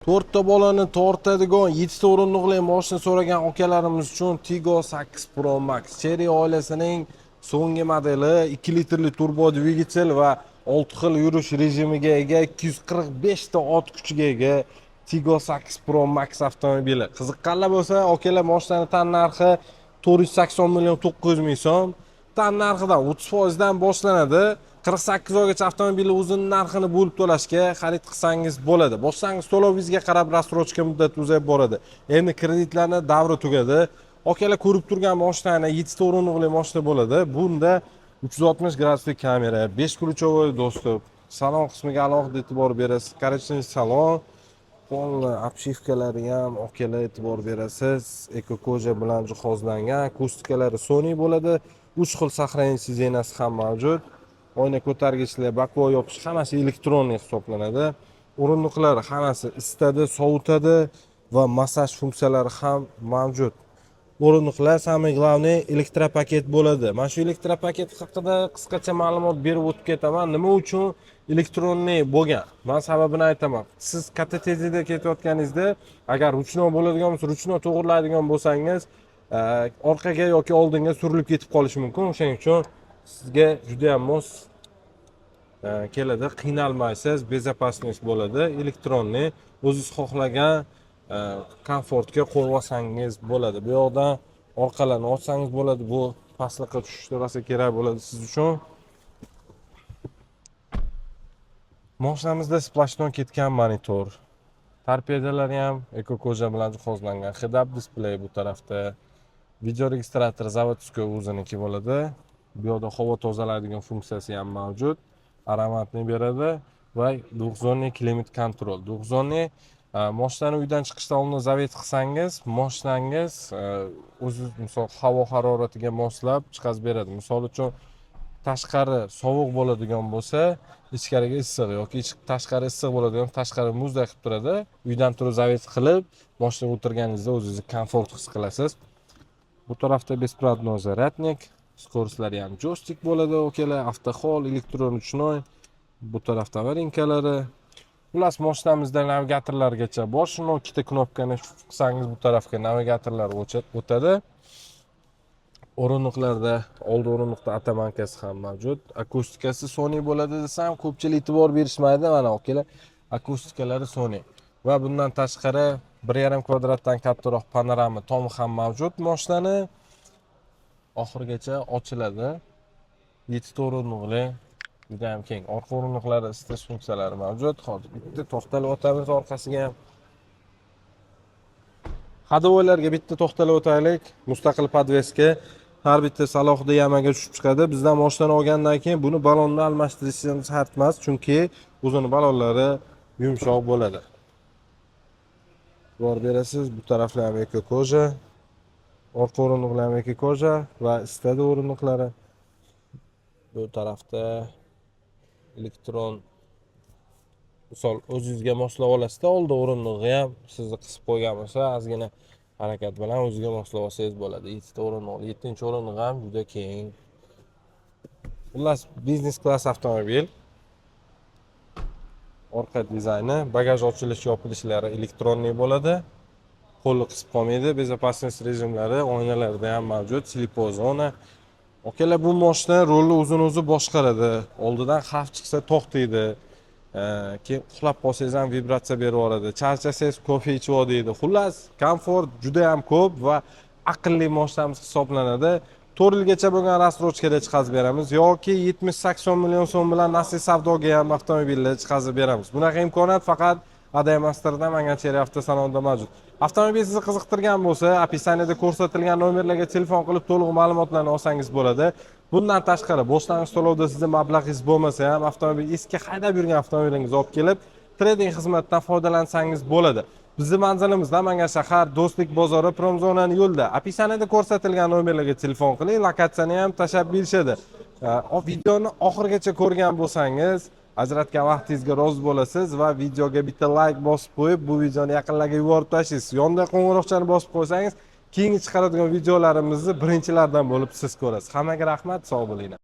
To'rtta bolani tortadigan 7 ta o'rindiqli mashina so'ragan akalarimiz uchun Tiggo 8 Pro Max Cherry oilasining so'nggi modeli 2 litrli turbo dvigatel va 6 xil yurish rejimiga ega 245 ta ot kuchiga ega Tiggo 8 Pro Max avtomobili. Qiziqqanlar bo'lsa, akalar mashinani tan narxi 480 million 900 ming so'm. Tan narxidan 30% dan boshlanadi. 48 oygacha avtomobilni o'zining narxini bo'lib to'lashga xarid qilsangiz bo'ladi. Bossangiz to'lovingizga qarab rassrochka muddati uzayib boradi. Endi kreditlarni davri tugadi. Akalar ko'rib turgan mashinani 7 ta o'rindiqli mashina bo'ladi. Bunda 360 gradusli kamera, 5 ключевой достуp, salon qismiga alohida e'tibor berasiz. Korrechniy salon, polni obshivkalari ham akalar e'tibor berasiz. Ekokoja bilan jihozlangan, akustikalari Sony bo'ladi. 3 xil saqlanish zinasi ham mavjud. Oyna ko'targichlar, bakvo yopish hammasi elektronniy hisoblanadi. O'rindiqlar hammasi isitadi, sovutadi va massaj funksiyalari ham mavjud. O'rindiqlar samый главный elektropaket bo'ladi. Mana shu elektropaket haqida qisqacha ma'lumot berib o'tib ketaman. Nima uchun elektronniy bo'lgan? Men sababini aytaman. Siz katta tezlikda ketayotganingizda, agar ruchno bo'ladigan bo'lsa, ruchno to'g'rilaydigan bo'lsangiz, orqaga yoki oldinga surilib ketib qolishi mumkin. O'shaning uchun sizga juda ham mos keladi, qiynalmaysiz, bezopasnost bo'ladi. Elektronniy, o'zingiz xohlagan komfortga qo'yib olsangiz bo'ladi. Bu yoqdan orqalarni ochsangiz bo'ladi. Bu pastlikqa tushishda rosa kerak bo'ladi siz uchun. Mashinamizda splashdan ketgan monitor, torpedalari ham ekokoja bilan jihozlangan, head-up display bu tarafda, video registrator zavodskiy o'ziniki bo'ladi. Bu yerda havo tozalaydigan funksiyasi ham mavjud. Aromatni beradi va 9 zonli klimat kontrol. 9 zonli mashinani uydan chiqishdan oldin zavet qilsangiz, mashinangiz o'zingiz misol havo haroratiga moslab chiqazib beradi. Misol uchun tashqari sovuq bo'ladigan bo'lsa, ichkariga issiq yoki tashqari issiq bo'ladigan tashqari muzdek qilib turadi. Uydan turib zavet qilib, mashinaga o'tirganingizda o'zingizni komfort his qilasiz. Bu tarafda беспроводной зарядник, skoroslari ham joystick bo'ladi, okalar, avtohol, elektron ruchnoy. Bu tarafda avarinkalari. Xullas mashinamizda navigatorlargacha bor. Shuni ikkita knopkani qilsangiz bu tarafga navigatorlar o'tadi. O'rindiqlarda old o'rindiqda atamankasi ham mavjud. Akustikasi Sony bo'ladi desam, ko'pchilik e'tibor berishmaydi. Mana okalar, akustikalari Sony. Va bundan tashqari 1,5 kvadratdan kattaroq panorama tomi ham mavjud. Mashinani oxirigacha ochiladi. 7 ta o'rindiqli, juda ham keng. Orqa o'rindiqlarda isitish funksiyalari mavjud. Hozir bitta to'xtalib o'tamiz orqasiga ham. Hadovoylarga bitta to'xtalib o'taylik. Mustaqil podveska har bitta alohida yamaga tushib chiqadi. Bizdan mashinani olgandan keyin buni balonni almashtirishimiz shart emas, chunki o'zini balonlari yumshoq bo'ladi. Bor berasiz, bu taraflar ham ekokoja. Orqa o'rindiqlar ham ekokoja va isitadi o'rindiqlari. Bu tarafda elektron misol o'zingizga moslab olasizda, oldi o'rindig'i ham sizni qisib qo'ygan bo'lsa, ozgina harakat bilan o'zingizga moslab olsangiz bo'ladi. 7 ta o'rindiq, 7-chi o'rindiq ham juda keng. Xullas, biznes klass avtomobil. Orqa dizayni, bagaj ochilish yopilishlari elektronniy bo'ladi. Qo'lni qisib qolmaydi, безопасность rejimlari oynalarda ham mavjud, slipoz zona. Okalar, bu mashina rolni o'zini-o'zi boshqaradi. Oldidan xavf chiqsa to'xtaydi. Keyin uxlab qolsangiz ham vibratsiya berib yuboradi. Charchasangiz kofe ichib oladi. Xullas, komfort juda ham ko'p va aqlli mashinamiz hisoblanadi. 4 yilgacha bo'lgan rassrochkada chiqazib beramiz yoki 70-80 million so'm bilan nasib savdoga ham avtomobilni chiqazib beramiz. Bunaqa imkoniyat faqat Adem Amsterdam Cherry avtosalonida mavjud. Avtomobil sizni qiziqtirgan bo'lsa, opisaniyada ko'rsatilgan nomerlarga telefon qilib to'liq ma'lumotlarni olsangiz bo'ladi. Bundan tashqari, boshlang'ich to'lovda sizning mablag'ingiz bo'lmasa ham, avtomobil eski haydab yurgan avtomobilingizni olib kelib, trading xizmatidan foydalansangiz bo'ladi. Bizning manzilimiz Namangan shahar, Do'stlik bozori, Promzonaning yo'lida. Opisaniyada ko'rsatilgan nomerlarga telefon qiling, lokatsiyani ham tashab berishadi. Videoni oxirigacha ko'rgan bo'lsangiz, ajratgan vaqtingizga rozi bo'lasiz va videoga bitta like bosib qo'yib, bu videoni yaqinlarga yuborib tashlaysiz. Yonda qo'ng'iroqchani bosib qo'ysangiz, keyingi chiqaradigan videolarimizni birinchilardan bo'lib siz ko'rasiz. Hammaga rahmat, sog' bo'linglar.